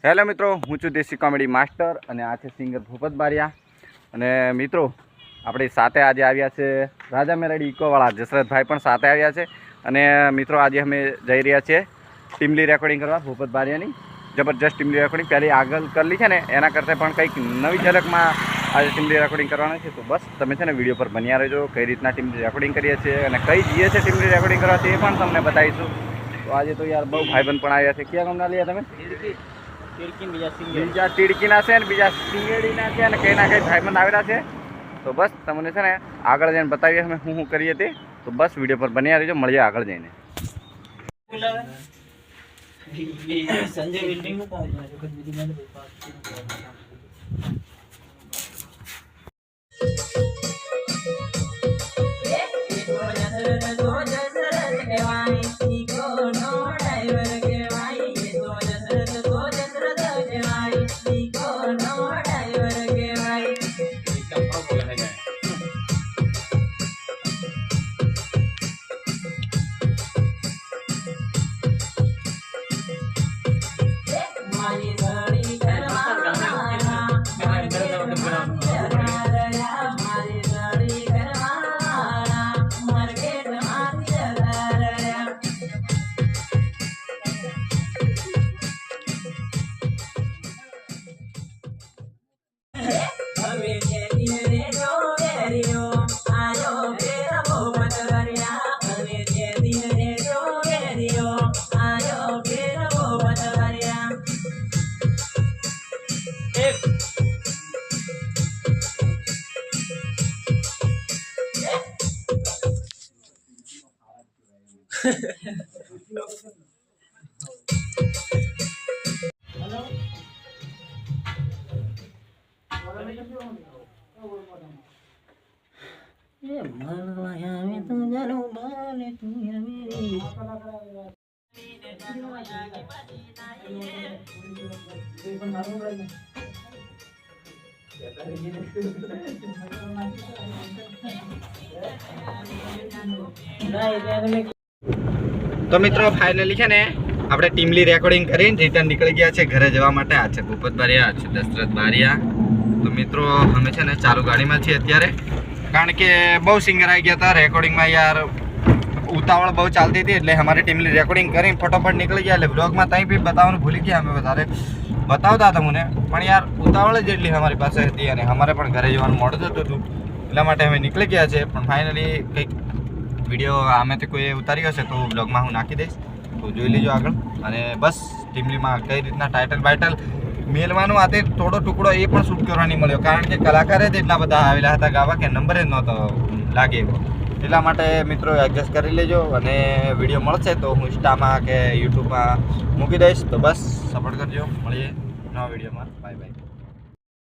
Hello મિત્રો, હું છું દેશી કોમેડી માસ્ટર અને આ છે સિંગર ભૂપત બારિયા. અને મિત્રો આપણી સાથે આજે આવ્યા છે રાજા મેરડી ઇકોવાળા જસરતભાઈ પણ સાથે આવ્યા છે. અને મિત્રો આજે અમે જઈ રહ્યા છીએ ટીમલી રેકોર્ડિંગ કરવા ભૂપત બારિયાની. જબરજસ્ત ટીમલી રેકોર્ડિંગ પહેલી આગળ કરેલી છે ને એના કરતાં પણ કંઈક નવી ઝલકમાં આજે ટીમલી રેકોર્ડિંગ કરવાના છે. તો બસ તમે છે ને વિડીયો પર બન્યા રહેજો, કઈ રીતના ટીમલી રેકોર્ડિંગ કરીએ છીએ અને કઈ જઈએ છે ટીમલી રેકોર્ડિંગ કરવા તે પણ તમને બતાવીશું. તો આજે તો યાર બહુ ભાઈબંધ પણ આવ્યા છે. ક્યાં ગામના લીધા તમે? બીજા ટીડકીના છે ને બીજા સિંગેડીના છે અને કંઈ ના કંઈ ભાઈબંધ આવેલા છે. તો બસ તમને છે ને આગળ જઈને બતાવીએ અમે શું કરીએ તે. તો બસ વિડીયો પર બન્યા રહેજો, મળીએ આગળ જઈને. સંજય બિલ્ડિંગ નું કામ તો મિત્રો ફાઇનલી છે ને આપણે ટીમલી રેકોર્ડિંગ કરીને રિટર્ન નીકળી ગયા છે ઘરે જવા માટે. આ છે ભૂપત બારિયા, આ છે દશરથ બારિયા. તો મિત્રો અમે છે ને ચાલુ ગાડીમાં છીએ અત્યારે, કારણ કે બહુ સિંગર આવી ગયા હતા રેકોર્ડિંગમાં. યાર ઉતાવળ બહુ ચાલતી હતી એટલે અમારી ટીમલી રેકોર્ડિંગ કરીને ફટોફટ નીકળી ગયા. એટલે બ્લોગમાં ત્યાં બી બતાવવાનું ભૂલી ગયા અમે વધારે બતાવતા હતા મને, પણ યાર ઉતાવળ જ એટલી અમારી પાસે હતી અને અમારે પણ ઘરે જવાનું મોડું થતું હતું. એટલા માટે અમે નીકળી ગયા છે. પણ ફાઇનલી કંઈક વિડીયો આમેથી કોઈ ઉતાર્યો હશે તો બ્લોગમાં હું નાખી દઈશ, તો જોઈ લેજો આગળ. અને બસ ટીમલીમાં કઈ રીતના ટાઇટલ બાઇટલ મેળવાનું આ તે થોડો ટુકડો એ પણ શૂટ કરવા નહીં મળ્યો, કારણ કે કલાકારે જ એટલા બધા આવેલા હતા ગાવા કે નંબર જ નહોતો લાગે એવો. એટલા માટે મિત્રો એડજસ્ટ કરી લેજો. અને વિડીયો મળશે તો હું ઇન્સ્ટામાં કે યુટ્યુબમાં મૂકી દઈશ. તો બસ સપોર્ટ કરજો, મળીએ નવા વિડીયોમાં. Bye bye.